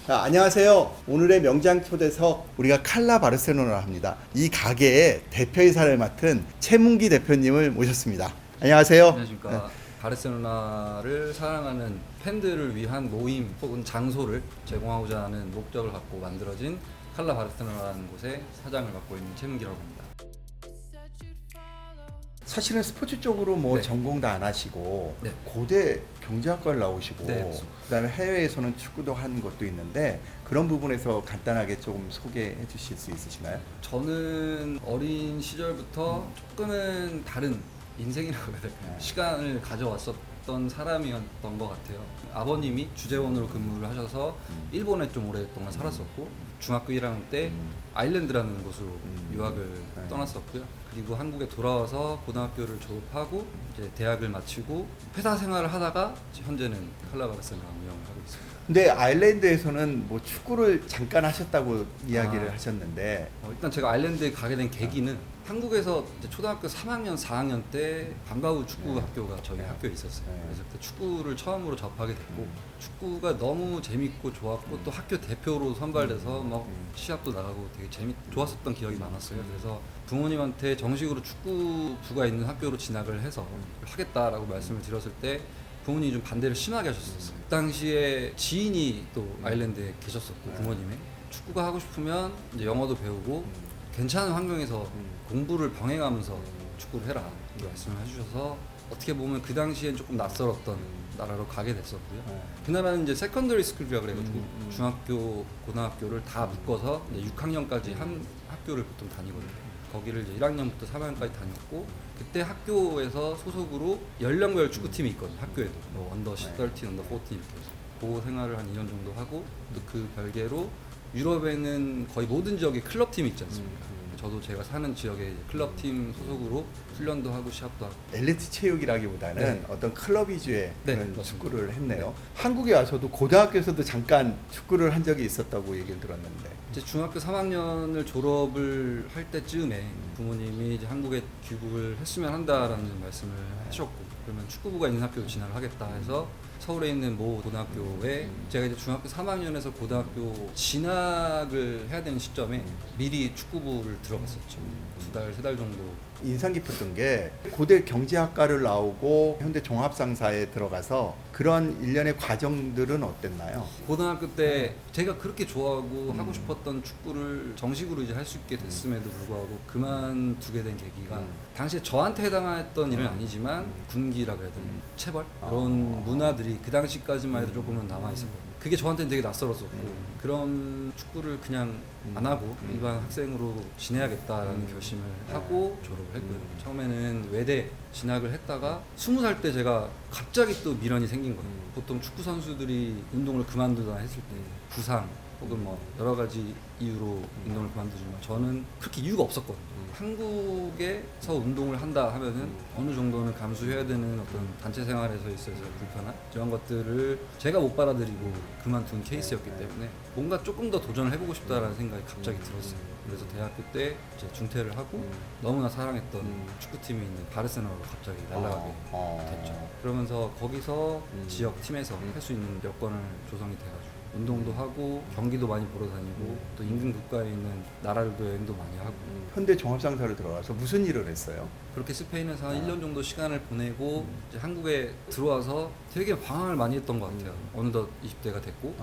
안녕하세요. 오늘의 명장 초대석 우리가 칼라 바르셀로나 합니다. 이 가게의 대표이사를 맡은 최문기 대표님을 모셨습니다. 안녕하세요. 안녕하십니까. 바르셀로나를 사랑하는 팬들을 위한 모임 혹은 장소를 제공하고자 하는 목적을 갖고 만들어진 칼라 바르셀로나라는 곳의 사장을 맡고 있는 최문기라고 합니다. 사실은 스포츠 쪽으로 네. 전공도 안 하시고 네. 고대 경제학과를 나오시고 네, 맞습니다. 그다음에 해외에서는 축구도 하는 것도 있는데 그런 부분에서 간단하게 조금 소개해 주실 수 있으시나요? 저는 어린 시절부터 조금은 다른 인생이라고 해야 될까요? 시간을 가져왔었던 사람이었던 것 같아요. 아버님이 주재원으로 근무를 하셔서 일본에 좀 오랫동안 살았었고 중학교 1학년 때 아일랜드라는 곳으로 유학을 네. 떠났었고요. 그리고 한국에 돌아와서 고등학교를 졸업하고 이제 대학을 마치고 회사 생활을 하다가 현재는 칼라 바르셀로나 운영을 하고 있습니다. 근데 아일랜드에서는 뭐 축구를 잠깐 하셨다고 이야기를 아. 하셨는데 일단 제가 아일랜드에 가게 된 계기는 한국에서 이제 초등학교 3학년, 4학년 때 방과후 축구 네. 학교가 저희 네. 학교에 있었어요. 네. 그래서 그때 축구를 처음으로 접하게 됐고 축구가 너무 재밌고 좋았고 또 학교 대표로 선발돼서 막 시합도 나가고 되게 좋았었던 기억이 많았어요. 그래서 부모님한테 정식으로 축구부가 있는 학교로 진학을 해서 하겠다라고 말씀을 드렸을 때 부모님이 좀 반대를 심하게 하셨었어요. 그 당시에 지인이 또 아일랜드에 계셨었고 부모님의 축구가 하고 싶으면 이제 영어도 배우고 괜찮은 환경에서 공부를 병행하면서 축구를 해라 이렇게 말씀을 해주셔서 어떻게 보면 그 당시엔 조금 낯설었던 나라로 가게 됐었고요. 그 나라는 이제 세컨더리 스쿨이라 그래가지고 중학교, 고등학교를 다 묶어서 이제 6학년까지 한 학교를 보통 다니거든요. 거기를 이제 1학년부터 3학년까지 다녔고 그때 학교에서 소속으로 연령별 축구팀이 있거든요. 학교에도 뭐 언더 13, 언더 14 이렇게 해서 그 생활을 한 2년 정도 하고 또 그 별개로 유럽에는 거의 모든 지역에 클럽팀이 있지 않습니까? 저도 제가 사는 지역에 클럽팀 소속으로 훈련도 하고 시합도 하고 엘리트 체육이라기보다는 네. 어떤 클럽 위주의 네, 그런 맞습니다. 축구를 했네요. 한국에 와서도 고등학교에서도 잠깐 축구를 한 적이 있었다고 얘기를 들었는데 이제 중학교 3학년을 졸업을 할 때쯤에 부모님이 이제 한국에 귀국을 했으면 한다라는 말씀을 하셨고 그러면 축구부가 있는 학교로 진학을 하겠다 해서 서울에 있는 모 고등학교에 제가 이제 중학교 3학년에서 고등학교 진학을 해야 되는 시점에 미리 축구부를 들어갔었죠. 2달, 3달 정도. 인상 깊었던 게 고대 경제학과를 나오고 현대 종합상사에 들어가서 그런 일련의 과정들은 어땠나요? 고등학교 때 제가 그렇게 좋아하고 하고 싶었던 축구를 정식으로 이제 할 수 있게 됐음에도 불구하고 그만두게 된 계기가 당시에 저한테 해당했던 일은 아니지만 군기라고 해야 되나 체벌 그런 문화들이 그 당시까지만 해도 조금은 남아 있었거든요. 그게 저한테는 되게 낯설었었고 그런 축구를 그냥 안 하고 일반 학생으로 지내야겠다라는 결심을 하고 졸업을 했고요. 처음에는 외대 진학을 했다가 20살 때 제가 갑자기 또 미련이 생긴 거예요. 보통 축구 선수들이 운동을 그만두거나 했을 때 부상 혹은 뭐 여러 가지 이유로 운동을 그만두지만 저는 그렇게 이유가 없었거든요. 한국에서 운동을 한다 하면은 어느 정도는 감수해야 되는 어떤 단체 생활에서 있어서 불편한 이런 것들을 제가 못 받아들이고 그만둔 케이스였기 때문에 뭔가 조금 더 도전을 해보고 싶다라는 생각이 갑자기 들었어요. 그래서 대학교 때 이제 중퇴를 하고 너무나 사랑했던 축구팀이 있는 바르셀로나로 갑자기 날아가게 됐죠. 그러면서 거기서 지역 팀에서 할 수 있는 여건을 조성이 돼가지고 운동도 하고 경기도 많이 보러 다니고 또 인근 국가에 있는 나라들도 여행도 많이 하고 현대 종합상사로 들어가서 무슨 일을 했어요? 그렇게 스페인에서 한 1년 정도 시간을 보내고 이제 한국에 들어와서 되게 방황을 많이 했던 것 같아요. 어느덧 20대가 됐고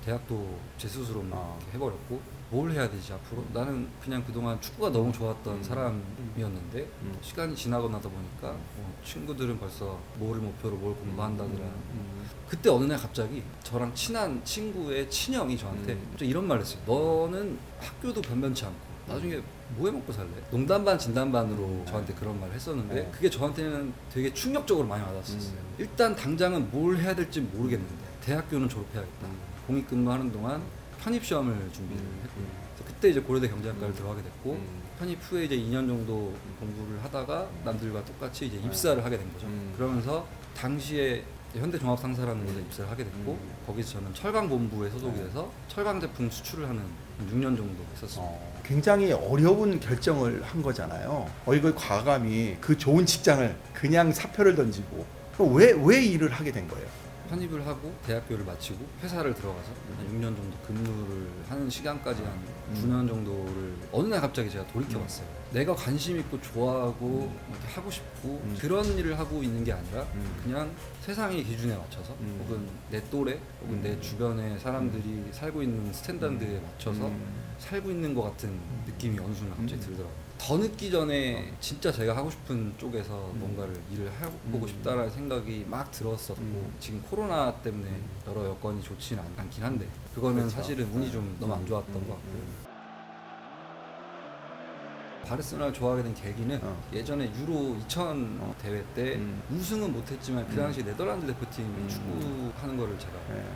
대학도 제 스스로 막 이렇게 해버렸고 뭘 해야 되지 앞으로? 나는 그냥 그동안 축구가 너무 좋았던 사람이었는데 시간이 지나고 나다 보니까 친구들은 벌써 뭐를 목표로 뭘 공부한다더라. 그때 어느 날 갑자기 저랑 친한 친구의 친형이 저한테 이런 말을 했어요. 너는 학교도 변변치 않고 나중에 뭐 해먹고 살래? 농담 반 진담 반으로 저한테 그런 말을 했었는데 그게 저한테는 되게 충격적으로 많이 와닿았었어요. 일단 당장은 뭘 해야 될지 모르겠는데 대학교는 졸업해야겠다. 공익근무하는 동안 편입시험을 준비를 했고요. 그때 이제 고려대 경제학과를 들어가게 됐고 편입 후에 이제 2년 정도 공부를 하다가 남들과 똑같이 이제 입사를 하게 된 거죠. 그러면서 당시에 현대종합상사라는 곳에 입사를 하게 됐고 거기서 저는 철강본부에 소속이 돼서 철강 제품 수출을 하는 6년 정도 했었습니다. 굉장히 어려운 결정을 한 거잖아요. 이걸 과감히 그 좋은 직장을 그냥 사표를 던지고 왜 일을 하게 된 거예요? 편입을 하고 대학교를 마치고 회사를 들어가서 한 6년 정도 근무를 하는 시간까지 한 9년 정도를 어느 날 갑자기 제가 돌이켜봤어요. 내가 관심 있고 좋아하고 이렇게 하고 싶고 그런 일을 하고 있는 게 아니라 그냥 세상의 기준에 맞춰서 혹은 내 또래 혹은 내 주변의 사람들이 살고 있는 스탠다드에 맞춰서 살고 있는 것 같은 느낌이 어느 순간 갑자기 들더라고요. 더 늦기 전에 진짜 제가 하고 싶은 쪽에서 뭔가를 일을 해보고 싶다라는 생각이 막 들었었고 지금 코로나 때문에 여러 여건이 좋지는 않긴 한데 그거는 그렇죠. 사실은 운이 좀 너무 안 좋았던 것 같고 바르셀로나를 좋아하게 된 계기는 예전에 유로 2000 대회 때 우승은 못했지만 그 당시 네덜란드 대표팀 축구하는 거를 제가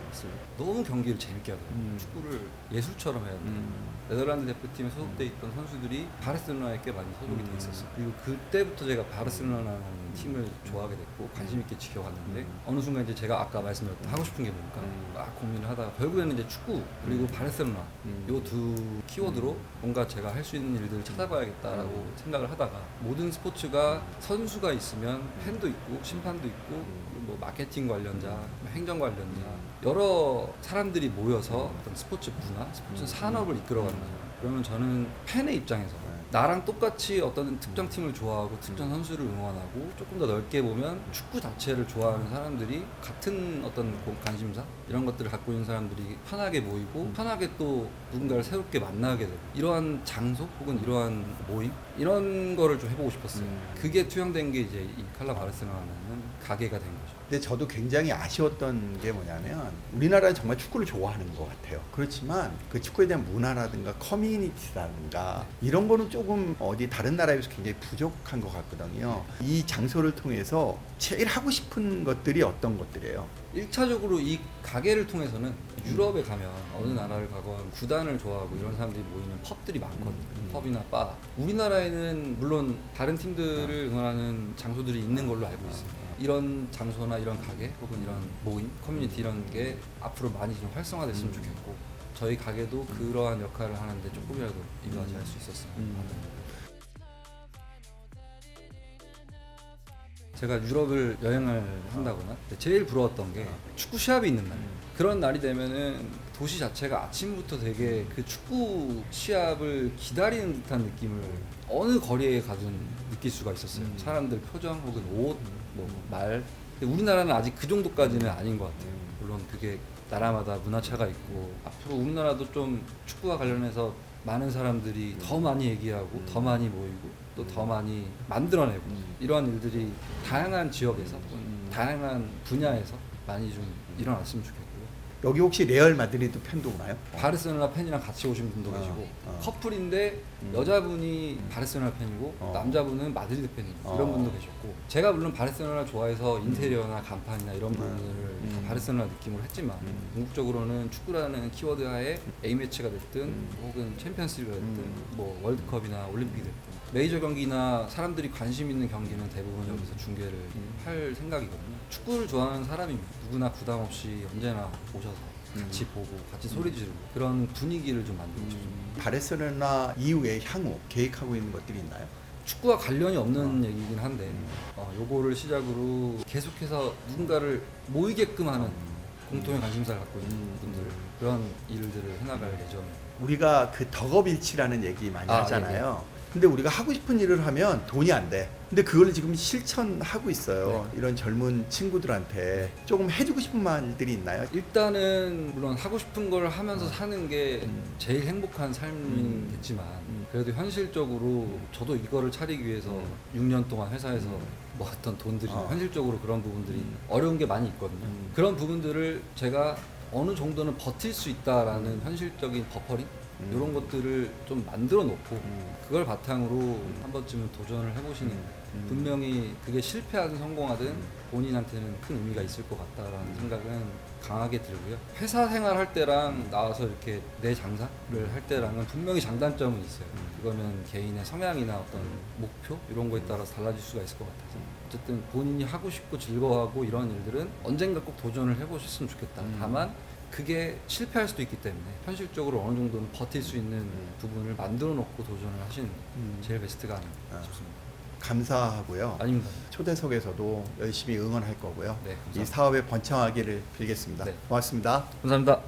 봤어요. 너무 경기를 재밌게 하더라고요. 축구를 예술처럼 해야 돼요. 네덜란드 대표팀에 소속돼 있던 선수들이 바르셀로나에 꽤 많이 소속이 돼 있었어요. 그리고 그때부터 제가 바르셀로나라는 팀을 좋아하게 됐고 관심 있게 지켜봤는데 어느 순간 이제 제가 아까 말씀드렸던 하고 싶은 게 뭘까 막 고민을 하다가 결국에는 이제 축구 그리고 바르셀로나 요 두 키워드로 뭔가 제가 할 수 있는 일들을 찾아봐야겠다라고 생각을 하다가 모든 스포츠가 선수가 있으면 팬도 있고 심판도 있고 뭐 마케팅 관련자, 뭐 행정 관련자 여러 사람들이 모여서 어떤 스포츠 문화, 스포츠 산업을 이끌어가는 거예요. 그러면 저는 팬의 입장에서 나랑 똑같이 어떤 특정 팀을 좋아하고 특정 선수를 응원하고 조금 더 넓게 보면 축구 자체를 좋아하는 사람들이 같은 어떤 관심사 이런 것들을 갖고 있는 사람들이 편하게 모이고 편하게 또 누군가를 새롭게 만나게 되고 이러한 장소 혹은 이러한 모임 이런 거를 좀 해보고 싶었어요. 그게 투영된 게 이제 이 칼라 바르셀로나라는 가게가 된 거죠. 근데 저도 굉장히 아쉬웠던 게 뭐냐면 우리나라는 정말 축구를 좋아하는 것 같아요. 그렇지만 그 축구에 대한 문화라든가 커뮤니티라든가 이런 거는 조금 어디 다른 나라에 비해서 굉장히 부족한 것 같거든요. 이 장소를 통해서 제일 하고 싶은 것들이 어떤 것들이에요? 1차적으로 이 가게를 통해서는 유럽에 가면 어느 나라를 가건 구단을 좋아하고 이런 사람들이 모이는 펍들이 많거든요. 펍이나 바. 우리나라에는 물론 다른 팀들을 응원하는 장소들이 있는 걸로 알고 있습니다. 이런 장소나 이런 가게 혹은 이런 모임, 커뮤니티 이런 게 앞으로 많이 좀 활성화됐으면 좋겠고 저희 가게도 그러한 역할을 하는데 조금이라도 이바지할 수 있었으면 합니다. 제가 유럽을 여행을 한다거나 제일 부러웠던 게 축구 시합이 있는 날 그런 날이 되면은 도시 자체가 아침부터 되게 그 축구 시합을 기다리는 듯한 느낌을 어느 거리에 가든 느낄 수가 있었어요. 사람들 표정 혹은 옷, 뭐 말. 근데 우리나라는 아직 그 정도까지는 아닌 것 같아요. 물론 그게 나라마다 문화차가 있고 앞으로 우리나라도 좀 축구와 관련해서 많은 사람들이 더 많이 얘기하고 더 많이 모이고 또 더 많이 만들어내고 이러한 일들이 다양한 지역에서 다양한 분야에서 많이 좀 일어났으면 좋겠고요. 여기 혹시 레알 마드리드 팬도 오나요? 바르셀로나 팬이랑 같이 오신 분도 계시고 커플인데 여자분이 바르셀로나 팬이고 남자분은 마드리드 팬이고 이런 분도 계셨고 제가 물론 바르셀로나 좋아해서 인테리어나 간판이나 이런 부분을 다 바르셀로나 느낌으로 했지만 궁극적으로는 축구라는 키워드 하에 A매치가 됐든 혹은 챔피언스리그가 됐든 뭐 월드컵이나 올림픽이 됐든 메이저 경기나 사람들이 관심 있는 경기는 대부분 여기서 중계를 할 생각이거든요. 축구를 좋아하는 사람이 누구나 부담 없이 언제나 오셔서 같이 보고 같이 소리 지르고 그런 분위기를 좀 만들고 싶습니다. 바르셀로나 이후에 향후 계획하고 있는 것들이 있나요? 축구와 관련이 없는 얘기긴 한데 요거를 시작으로 계속해서 누군가를 모이게끔 하는 공통의 관심사를 갖고 있는 분들 그런 일들을 해나갈 예정입니다. 우리가 그 덕업일치라는 얘기 많이 하잖아요. 근데 우리가 하고 싶은 일을 하면 돈이 안 돼. 근데 그걸 지금 실천하고 있어요. 이런 젊은 친구들한테 조금 해주고 싶은 말들이 있나요? 일단은 물론 하고 싶은 걸 하면서 사는 게 제일 행복한 삶이겠지만 그래도 현실적으로 저도 이거를 차리기 위해서 6년 동안 회사에서 모았던 돈들이 현실적으로 그런 부분들이 어려운 게 많이 있거든요. 그런 부분들을 제가 어느 정도는 버틸 수 있다라는 현실적인 버퍼링 이런 것들을 좀 만들어 놓고 그걸 바탕으로 한 번쯤은 도전을 해보시는 분명히 그게 실패하든 성공하든 본인한테는 큰 의미가 있을 것 같다라는 생각은 강하게 들고요. 회사 생활할 때랑 나와서 이렇게 내 장사를 할 때랑은 분명히 장단점은 있어요. 그거는 개인의 성향이나 어떤 목표 이런 거에 따라서 달라질 수가 있을 것 같아서 어쨌든 본인이 하고 싶고 즐거워하고 이런 일들은 언젠가 꼭 도전을 해보셨으면 좋겠다. 다만 그게 실패할 수도 있기 때문에 현실적으로 어느 정도는 버틸 수 있는 부분을 만들어 놓고 도전을 하시는 게 제일 베스트가 아닌가 싶습니다. 감사하고요. 아닙니다. 초대석에서도 열심히 응원할 거고요. 네, 이 감사합니다. 사업에 번창하기를 빌겠습니다. 네. 고맙습니다. 감사합니다.